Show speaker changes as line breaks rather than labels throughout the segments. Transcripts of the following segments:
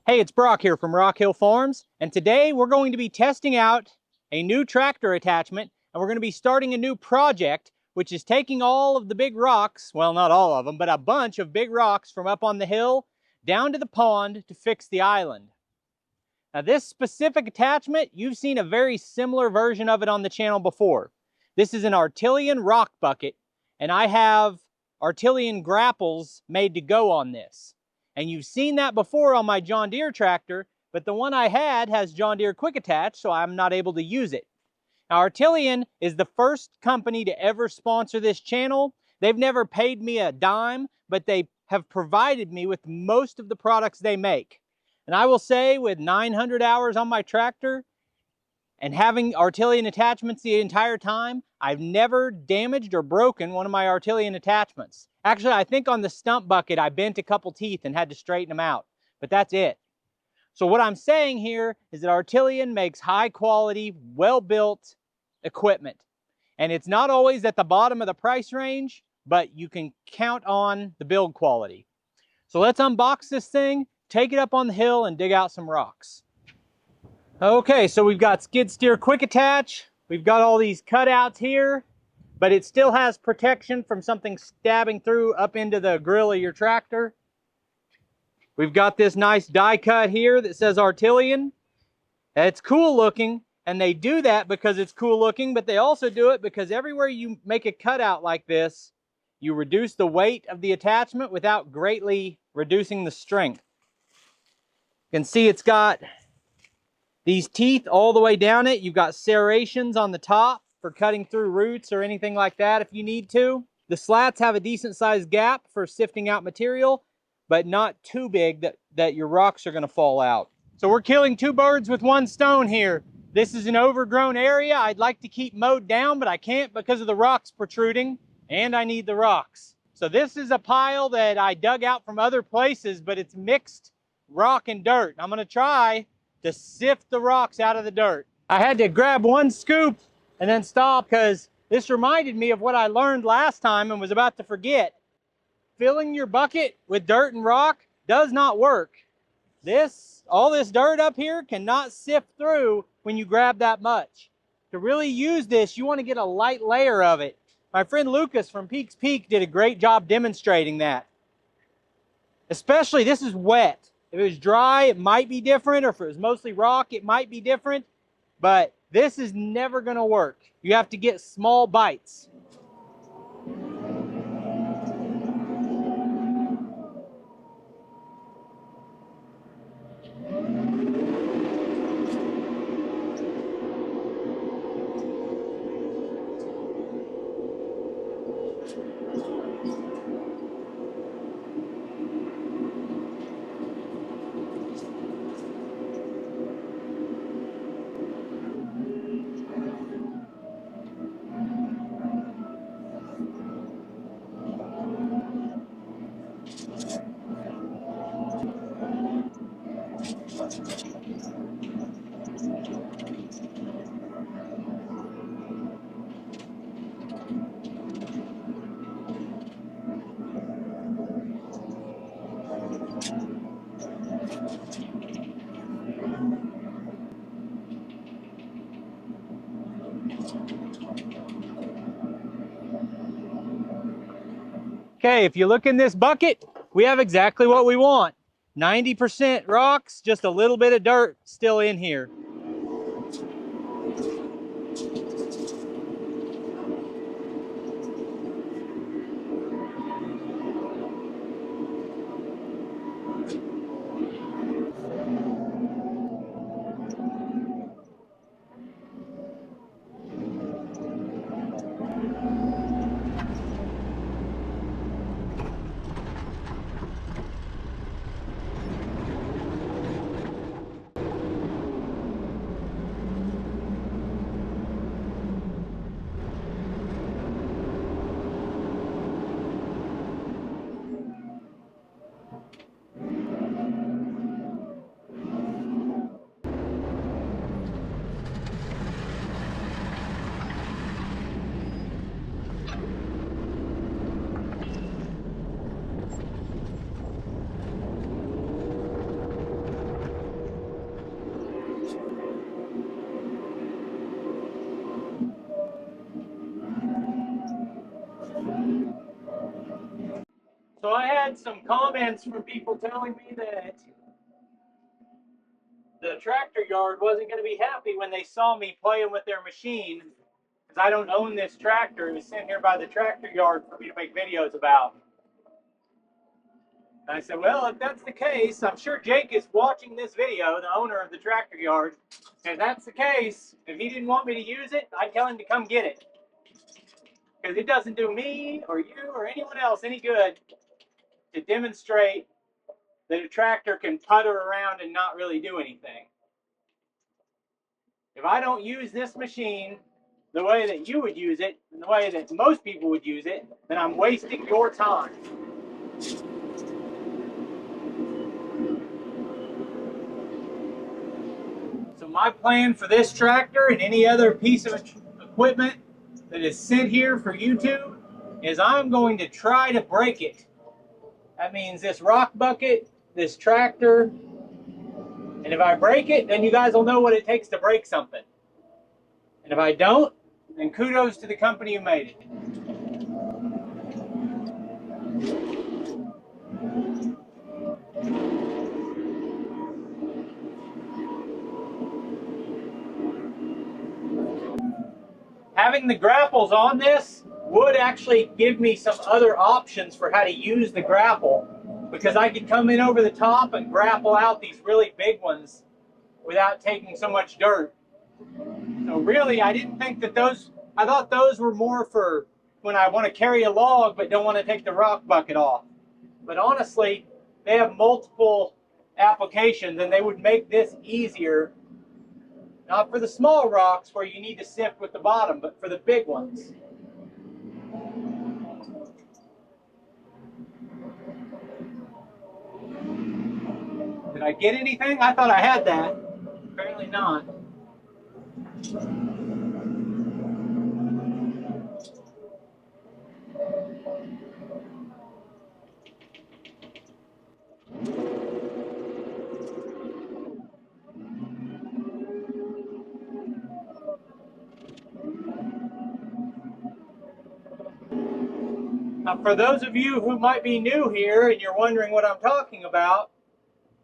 Hey, it's Brock here from Rock Hill Farms, and today we're going to be testing out a new tractor attachment, and we're going to be starting a new project, which is taking all of the big rocks, well, not all of them, but a bunch of big rocks from up on the hill down to the pond to fix the island. Now, this specific attachment, you've seen a very similar version of it on the channel before. This is an Artillian rock bucket, and I have Artillian grapples made to go on this. And you've seen that before on my John Deere tractor, but the one I had has John Deere Quick Attach, so I'm not able to use it. Now, Artillian is the first company to ever sponsor this channel. They've never paid me a dime, but they have provided me with most of the products they make. And I will say, with 900 hours on my tractor and having Artillian attachments the entire time, I've never damaged or broken one of my Artillian attachments. Actually, I think on the stump bucket, I bent a couple teeth and had to straighten them out, but that's it. So what I'm saying here is that Artillian makes high quality, well-built equipment. And it's not always at the bottom of the price range, but you can count on the build quality. So let's unbox this thing, take it up on the hill, and dig out some rocks. Okay, so we've got skid steer quick attach. We've got all these cutouts here, but it still has protection from something stabbing through up into the grill of your tractor. We've got this nice die cut here that says Artillian. It's cool looking, and they do that because it's cool looking, but they also do it because everywhere you make a cutout like this, you reduce the weight of the attachment without greatly reducing the strength. You can see it's got these teeth all the way down it. You've got serrations on the top for cutting through roots or anything like that if you need to. The slats have a decent sized gap for sifting out material, but not too big that your rocks are going to fall out. So we're killing two birds with one stone here. This is an overgrown area. I'd like to keep mowed down, but I can't because of the rocks protruding, and I need the rocks. So this is a pile that I dug out from other places, but it's mixed rock and dirt. I'm going to try to sift the rocks out of the dirt. I had to grab one scoop and then stop because this reminded me of what I learned last time and was about to forget. Filling your bucket with dirt and rock does not work. All this dirt up here cannot sift through when you grab that much. To really use this, you want to get a light layer of it. My friend Lucas from Peaks Peak did a great job demonstrating that. Especially, this is wet. If it was dry, it might be different, or if it was mostly rock, it might be different, but this is never going to work. You have to get small bites. Okay, if you look in this bucket, we have exactly what we want. 90% rocks, just a little bit of dirt still in here. had some comments from people telling me that the tractor yard wasn't going to be happy when they saw me playing with their machine, because I don't own this tractor. It was sent here by the tractor yard for me to make videos about. And I said, well, if that's the case, I'm sure Jake is watching this video, the owner of the tractor yard. If that's the case, if he didn't want me to use it, I'd tell him to come get it. Because it doesn't do me or you or anyone else any good to demonstrate that a tractor can putter around and not really do anything. If I don't use this machine the way that you would use it, and the way that most people would use it, then I'm wasting your time. So my plan for this tractor and any other piece of equipment that is sent here for YouTube is I'm going to try to break it. That means this rock bucket, this tractor, and if I break it, then you guys will know what it takes to break something. And if I don't, then kudos to the company who made it. Having the grapples on this would actually give me some other options for how to use the grapple, because I could come in over the top and grapple out these really big ones without taking so much dirt. So really, I didn't think that those, I thought those were more for when I want to carry a log but don't want to take the rock bucket off. But honestly, they have multiple applications and they would make this easier. Not for the small rocks where you need to sift with the bottom, but for the big ones. Did I get anything? I thought I had that. Apparently not. Now, for those of you who might be new here and you're wondering what I'm talking about,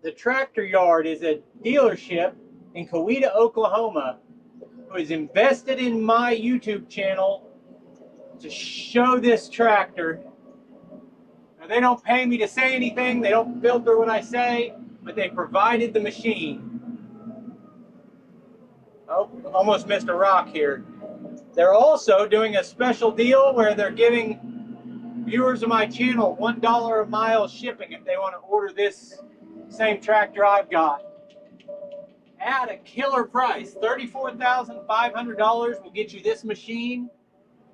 the Tractor Yard is a dealership in Coweta, Oklahoma, who has invested in my YouTube channel to show this tractor. Now, they don't pay me to say anything, they don't filter what I say, but they provided the machine. Oh, almost missed a rock here. They're also doing a special deal where they're giving viewers of my channel $1 a mile shipping if they want to order this same tractor I've got. At a killer price, $34,500 will get you this machine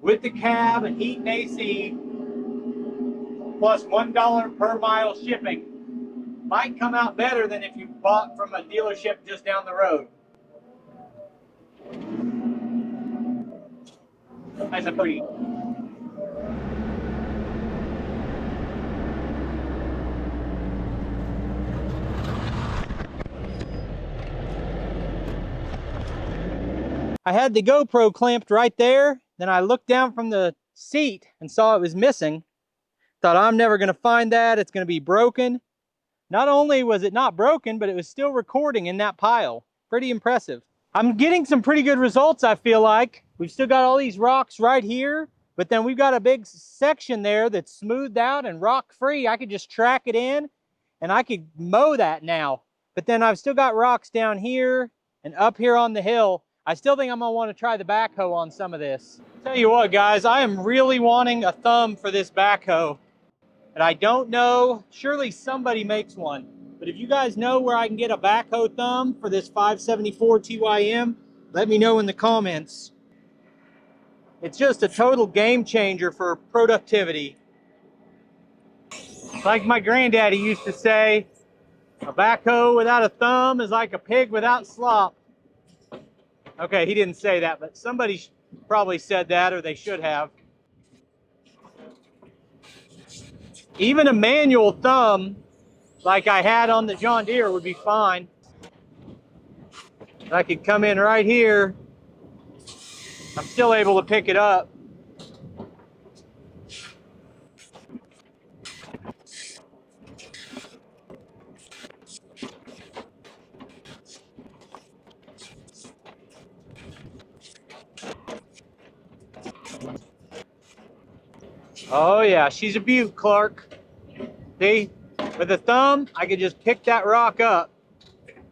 with the cab and heat and AC, plus $1 per mile shipping. Might come out better than if you bought from a dealership just down the road. That's a pretty. I had the GoPro clamped right there. Then I looked down from the seat and saw it was missing. Thought, I'm never going to find that. It's going to be broken. Not only was it not broken, but it was still recording in that pile. Pretty impressive. I'm getting some pretty good results, I feel like. We've still got all these rocks right here, but then we've got a big section there that's smoothed out and rock-free. I could just track it in, and I could mow that now. But then I've still got rocks down here and up here on the hill. I still think I'm going to want to try the backhoe on some of this. Tell you what, guys, I am really wanting a thumb for this backhoe. And I don't know, surely somebody makes one. But if you guys know where I can get a backhoe thumb for this 574 TYM, let me know in the comments. It's just a total game changer for productivity. Like my granddaddy used to say, a backhoe without a thumb is like a pig without slop. Okay, he didn't say that, but somebody probably said that, or they should have. Even a manual thumb, like I had on the John Deere, would be fine. I could come in right here. I'm still able to pick it up. Oh yeah, she's a beaut, Clark. See, with a thumb, I could just pick that rock up.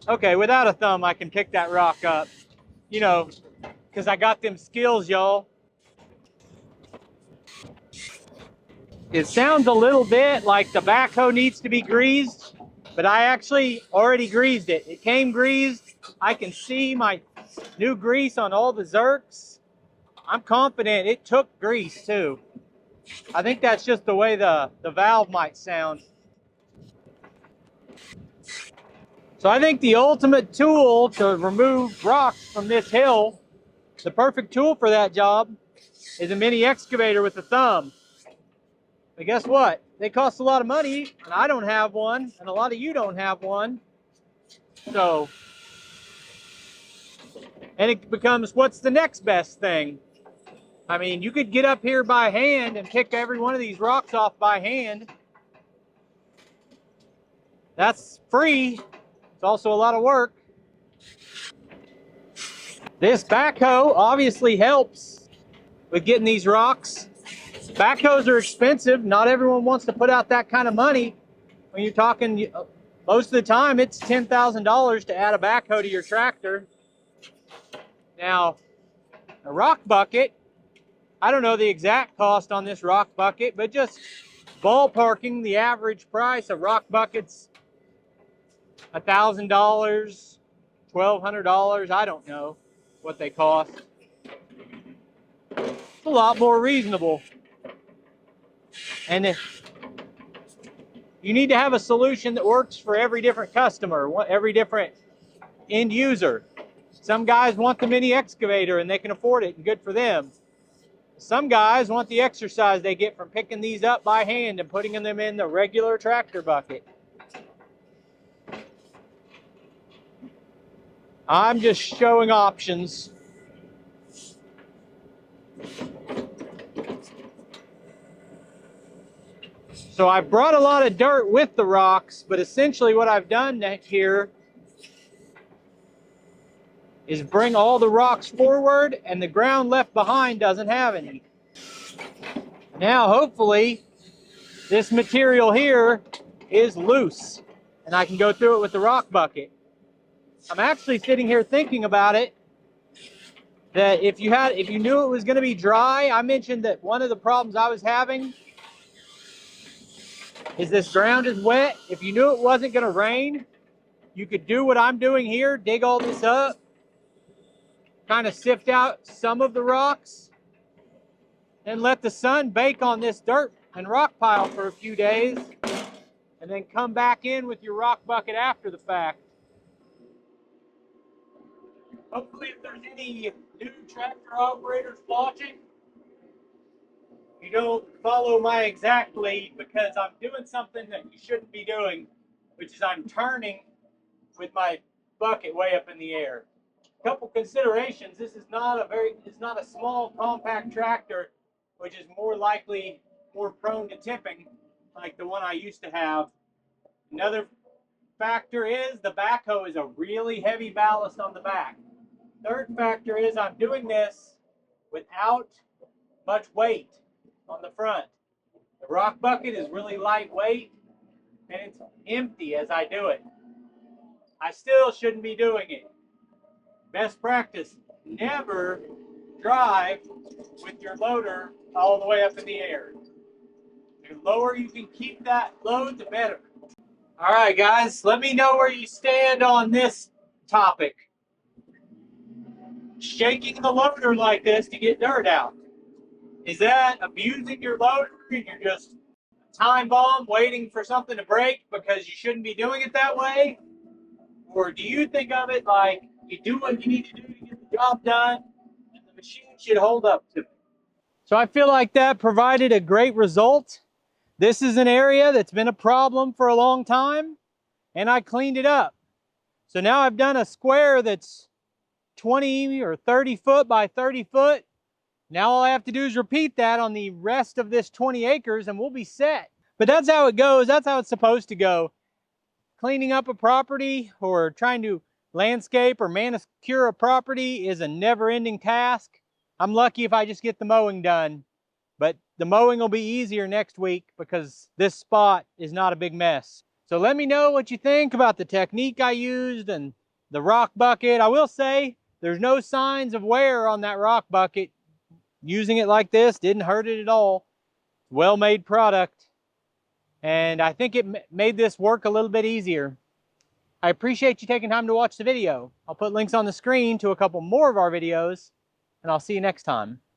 Okay, without a thumb, I can pick that rock up. You know, because I got them skills, y'all. It sounds a little bit like the backhoe needs to be greased, but I actually already greased it. It came greased. I can see my new grease on all the zerks. I'm confident it took grease too. I think that's just the way the valve might sound. So I think the ultimate tool to remove rocks from this hill, the perfect tool for that job, is a mini excavator with a thumb. But guess what? They cost a lot of money, and I don't have one, and a lot of you don't have one. So, and it becomes, what's the next best thing? I mean, you could get up here by hand and pick every one of these rocks off by hand. That's free. It's also a lot of work. This backhoe obviously helps with getting these rocks. Backhoes are expensive. Not everyone wants to put out that kind of money. When you're talking, most of the time it's $10,000 to add a backhoe to your tractor. Now, a rock bucket, I don't know the exact cost on this rock bucket, but just ballparking the average price of rock buckets, $1,000, $1,200, I don't know what they cost. It's a lot more reasonable. And you need to have a solution that works for every different customer, every different end user. Some guys want the mini excavator and they can afford it, and good for them. Some guys want the exercise they get from picking these up by hand and putting them in the regular tractor bucket. I'm just showing options. So I brought a lot of dirt with the rocks, but essentially what I've done here is bring all the rocks forward, and the ground left behind doesn't have any. Now hopefully this material here is loose and I can go through it with the rock bucket. I'm actually sitting here thinking about it, that if you knew it was going to be dry, I mentioned that one of the problems I was having is this ground is wet. If you knew it wasn't going to rain, you could do what I'm doing here, dig all this up, kind of sift out some of the rocks, and let the sun bake on this dirt and rock pile for a few days, and then come back in with your rock bucket after the fact. Hopefully if there's any new tractor operators watching, you don't follow my exact lead, because I'm doing something that you shouldn't be doing, which is I'm turning with my bucket way up in the air. A couple considerations: this is not a small compact tractor, which is more prone to tipping like the one I used to have. Another factor is the backhoe is a really heavy ballast on the back. Third factor is I'm doing this without much weight on the front. The rock bucket is really lightweight and it's empty as I do it. I still shouldn't be doing it. Best practice, never drive with your loader all the way up in the air. The lower you can keep that load, the better. All right, guys, let me know where you stand on this topic. Shaking the loader like this to get dirt out, is that abusing your loader and you're just a time bomb waiting for something to break because you shouldn't be doing it that way? Or do you think of it like you do what you need to do to get the job done and the machine should hold up to it? So I feel like that provided a great result. This is an area that's been a problem for a long time, and I cleaned it up. So now I've done a square that's 20 or 30 foot by 30 foot. Now all I have to do is repeat that on the rest of this 20 acres and we'll be set. But that's how it goes. That's how it's supposed to go. Cleaning up a property or trying to landscape or manicure a property is a never-ending task. I'm lucky if I just get the mowing done. But the mowing will be easier next week because this spot is not a big mess. So let me know what you think about the technique I used and the rock bucket. I will say there's no signs of wear on that rock bucket. Using it like this didn't hurt it at all. Well-made product. And I think it made this work a little bit easier. I appreciate you taking time to watch the video. I'll put links on the screen to a couple more of our videos, and I'll see you next time.